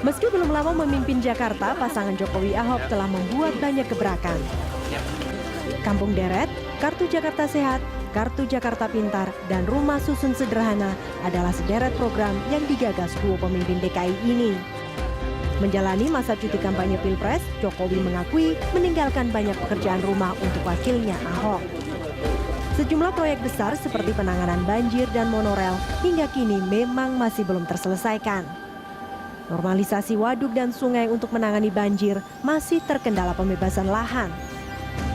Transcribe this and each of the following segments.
Meski belum lama memimpin Jakarta, pasangan Jokowi-Ahok telah membuat banyak gebrakan. Kampung Deret, Kartu Jakarta Sehat, Kartu Jakarta Pintar, dan Rumah Susun Sederhana adalah sederet program yang digagas dua pemimpin DKI ini. Menjalani masa cuti kampanye Pilpres, Jokowi mengakui meninggalkan banyak pekerjaan rumah untuk wakilnya Ahok. Sejumlah proyek besar seperti penanganan banjir dan monorel hingga kini memang masih belum terselesaikan. Normalisasi waduk dan sungai untuk menangani banjir masih terkendala pembebasan lahan.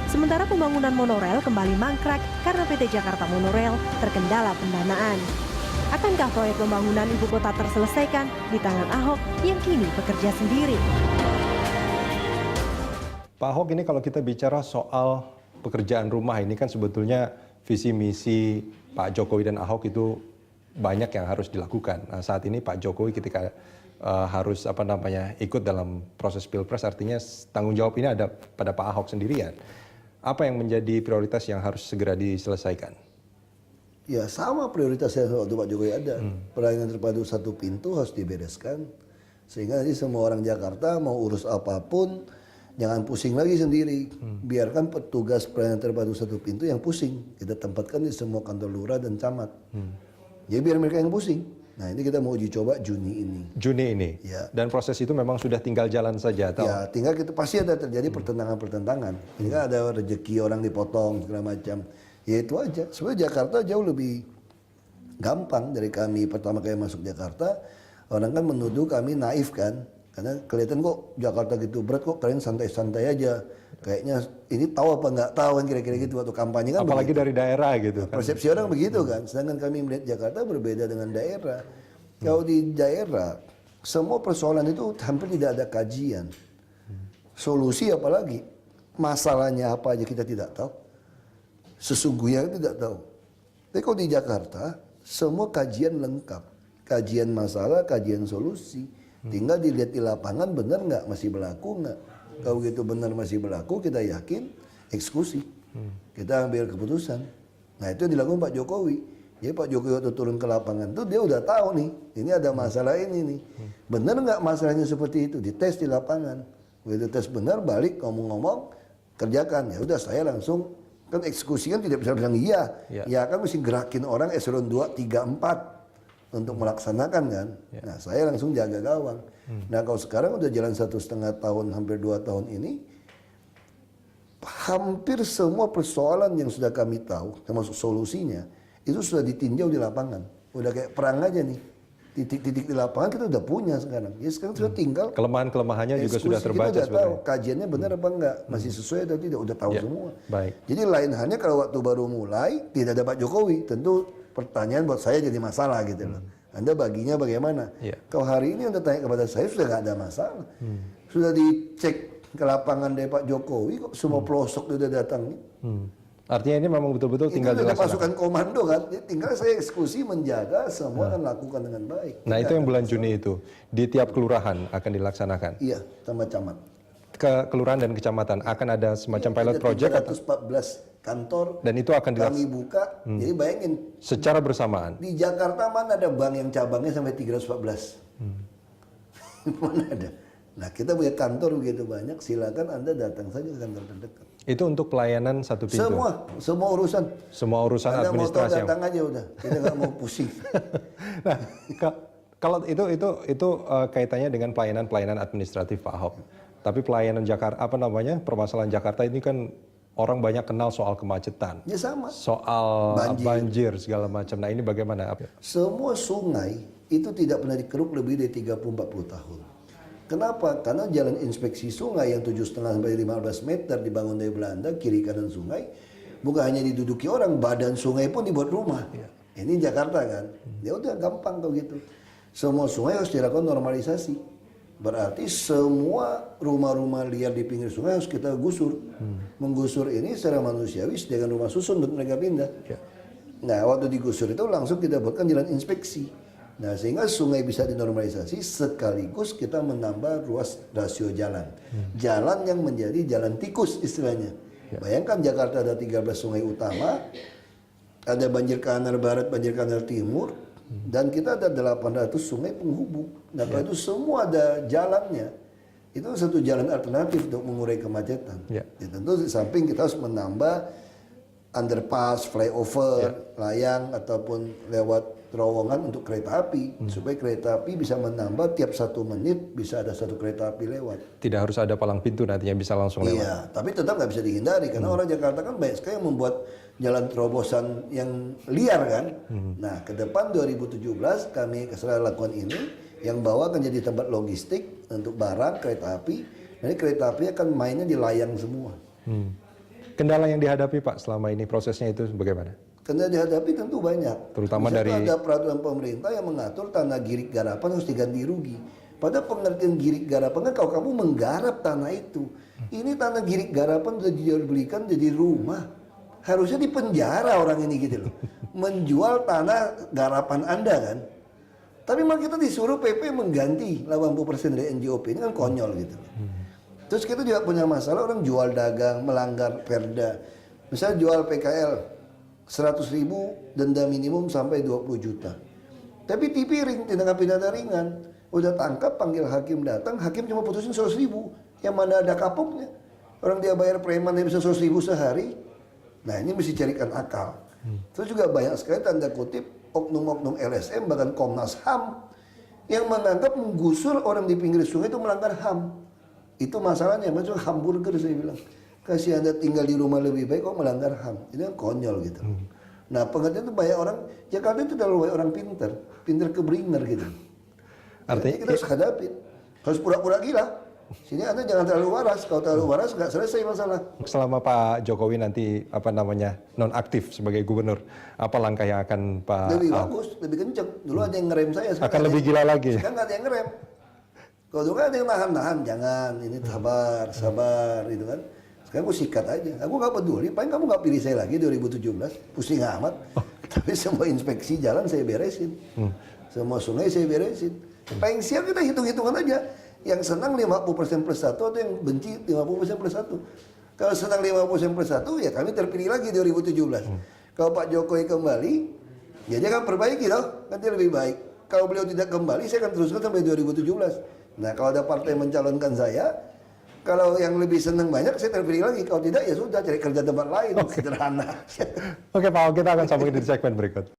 Sementara pembangunan monorel kembali mangkrak karena PT Jakarta Monorail terkendala pendanaan. Akankah proyek pembangunan ibu kota terselesaikan di tangan Ahok yang kini bekerja sendiri? Pak Ahok, ini kalau kita bicara soal pekerjaan rumah ini kan sebetulnya visi misi Pak Jokowi dan Ahok itu banyak yang harus dilakukan. Nah, saat ini Pak Jokowi ketika harus ikut dalam proses Pilpres, artinya tanggung jawab ini ada pada Pak Ahok sendirian. Apa yang menjadi prioritas yang harus segera diselesaikan? Ya sama prioritasnya waktu Pak Jokowi ada. Pelayanan terpadu satu pintu harus dibereskan. Sehingga nanti semua orang Jakarta mau urus apapun, jangan pusing lagi sendiri. Biarkan petugas pelayanan terpadu satu pintu yang pusing. Kita tempatkan di semua kantor lurah dan camat. Jadi biar mereka yang pusing. Nah ini kita mau uji coba Juni ini. Juni ini? Ya. Dan proses itu memang sudah tinggal jalan saja? Atau? Ya tinggal kita pasti ada terjadi pertentangan-pertentangan. Ini kan ada rezeki orang dipotong segala macam. Ya itu aja. Sebenarnya Jakarta jauh lebih gampang dari kami pertama kali masuk Jakarta. Orang kan menuduh kami naif kan. Karena kelihatan kok Jakarta gitu berat, kok kalian santai-santai aja. Kayaknya ini tahu apa nggak tahu kan kira-kira gitu waktu kampanye kan. Apalagi begitu. Dari daerah gitu kan. Persepsi orang begitu kan. Sedangkan kami melihat Jakarta berbeda dengan daerah. Kalau di daerah semua persoalan itu hampir tidak ada kajian. Solusi apalagi. Masalahnya apa aja kita tidak tahu. Sesungguhnya tidak tahu. Tapi kalau di Jakarta semua kajian lengkap. Kajian masalah, kajian solusi. Tinggal dilihat di lapangan benar nggak, masih berlaku nggak. Kalau gitu benar masih berlaku, kita yakin eksekusi. Kita ambil keputusan. Nah itu yang dilakukan Pak Jokowi. Jadi Pak Jokowi waktu turun ke lapangan tuh dia udah tahu nih, ini ada masalah ini nih. Benar nggak masalahnya seperti itu? Dites di lapangan. Begitu tes benar, balik ngomong-ngomong, kerjakan. Ya udah saya langsung, kan eksekusi kan tidak bisa bilang iya. Ya kan mesti gerakin orang eselon 2, 3, 4. Untuk melaksanakan kan. Nah saya langsung jaga gawang. Nah kalau sekarang udah jalan 1,5 tahun, hampir 2 tahun ini, hampir semua persoalan yang sudah kami tahu, termasuk solusinya, itu sudah ditinjau di lapangan. Udah kayak perang aja nih. Titik-titik di lapangan kita udah punya sekarang. Ya sekarang sudah tinggal. Kelemahan-kelemahannya juga sudah terbaca kita udah sebenarnya. tahu kajiannya benar apa enggak, masih sesuai atau tidak, udah tahu semua. Baik. Jadi lain halnya kalau waktu baru mulai tidak ada Pak Jokowi, tentu pertanyaan buat saya jadi masalah gitu loh. Anda baginya bagaimana? Kalau hari ini Anda tanya kepada saya sudah nggak ada masalah. Sudah dicek ke lapangan dari Pak Jokowi kok semua pelosok sudah datang. Artinya ini memang betul-betul tinggal dilaksanakan. Itu dilaksanakan. pasukan komando kan, tinggal saya eksekusi menjaga semua akan lakukan dengan baik. Nah itu yang bulan Juni itu, di tiap kelurahan akan dilaksanakan? Iya, sama camat. Ke kelurahan dan kecamatan akan ada semacam pilot project atau 314 kantor dan itu akan kami buka. Jadi bayangin secara bersamaan. di Jakarta mana ada bank yang cabangnya sampai 314? Mana ada? Nah kita punya kantor begitu banyak, silakan Anda datang saja ke kantor terdekat. Itu untuk pelayanan satu pintu? Semua urusan. Semua urusan Anda administrasi. Anda mau datang aja udah, kita nggak mau pusing. Nah, kalau itu kaitannya dengan pelayanan administratif Pak Ahok. Tapi pelayanan Jakarta, permasalahan Jakarta ini kan orang banyak kenal soal kemacetan. Ya sama. Soal banjir segala macam. Nah ini bagaimana? Semua sungai itu tidak pernah dikeruk lebih dari 30-40 tahun. Kenapa? Karena jalan inspeksi sungai yang 7,5 sampai 15 meter dibangun dari Belanda, kiri kanan sungai, bukan hanya diduduki orang, badan sungai pun dibuat rumah. Ini Jakarta kan. Ya udah gampang kalau gitu. Semua sungai harus dilakukan normalisasi. Berarti semua rumah-rumah liar di pinggir sungai harus kita gusur. Menggusur ini secara manusiawi dengan rumah susun untuk mereka pindah. Nah waktu digusur itu langsung kita buatkan jalan inspeksi. Nah sehingga sungai bisa dinormalisasi sekaligus kita menambah ruas rasio jalan. Jalan yang menjadi jalan tikus istilahnya. Bayangkan Jakarta ada 13 sungai utama, ada banjir kanal barat, banjir kanal timur, Dan kita ada 800 sungai penghubung. Nah, kalau itu semua ada jalannya, itu satu jalan alternatif untuk mengurai kemacetan. Ya, tentu di samping kita harus menambah underpass, flyover, layang ataupun lewat terowongan untuk kereta api supaya kereta api bisa menambah tiap 1 menit bisa ada 1 kereta api lewat. Tidak harus ada palang pintu nantinya bisa langsung lewat. Iya, tapi tetap nggak bisa dihindari karena orang Jakarta kan banyak sekali yang membuat jalan terobosan yang liar kan. Nah, ke depan 2017 kami selalu lakukan ini yang bawah akan jadi tempat logistik untuk barang kereta api. Jadi kereta api akan mainnya di layang semua. Kendala yang dihadapi Pak selama ini prosesnya itu bagaimana? Kendala dihadapi tentu banyak. Terutama misalnya dari ada peraturan pemerintah yang mengatur tanah girik garapan harus diganti rugi. Pada pengertian girik garapan kan kalau kamu menggarap tanah itu, ini tanah girik garapan sudah dibelikan jadi rumah. Harusnya dipenjara orang ini gitu loh. Menjual tanah garapan Anda kan. Tapi malah kita disuruh PP mengganti 80% dari NJOP, ini kan konyol gitu loh. Terus kita juga punya masalah orang jual dagang, melanggar perda. Misalnya jual PKL 100.000 denda minimum sampai 20 juta. Tapi tipiring, tindakan pidana ringan. Udah tangkap, panggil hakim datang, hakim cuma putusin 100.000. Yang mana ada kapoknya. Orang dia bayar preman yang bisa 100.000 sehari. Nah ini mesti carikan akal. Terus juga banyak sekali tanda kutip oknum-oknum LSM bahkan Komnas HAM yang menganggap menggusur orang di pinggir sungai itu melanggar HAM. Itu masalahnya, macam hamburger saya bilang. Kasih Anda tinggal di rumah lebih baik kok melanggar HAM. Ini kan konyol gitu. Nah pengertian itu banyak orang, Jakarta itu terlalu banyak orang pinter keblinger gitu. Artinya kita harus hadapi. Harus pura-pura gila. Sini Anda jangan terlalu waras. Kalau terlalu waras nggak selesai masalah. Selama Pak Jokowi nanti nonaktif sebagai gubernur, apa langkah yang akan Pak? Lebih bagus, lebih kenceng. Dulu ada yang ngerem saya. Akan lebih gila lagi. Sekarang nggak ada yang ngerem. Kalau dulu kan ada yang nahan-nahan, jangan. Ini sabar, gitu kan. Sekarang aku sikat aja. Aku nggak peduli. Paling kamu nggak pilih saya lagi 2017. Pusing amat. Tapi semua inspeksi jalan saya beresin. Semua sungai saya beresin. Paling siap kita hitung-hitungan aja. Yang senang 50% plus 1 atau yang benci 50% plus 1. Kalau senang 50% plus 1 ya kami terpilih lagi 2017. Kalau Pak Jokowi kembali, ya dia akan perbaiki loh, nanti lebih baik. Kalau beliau tidak kembali, saya akan teruskan sampai 2017. Nah kalau ada partai mencalonkan saya, kalau yang lebih senang banyak saya terpilih lagi. Kalau tidak ya sudah cari kerja tempat lain. Sederhana. Oke Pak, kita akan sambungin di segmen berikut.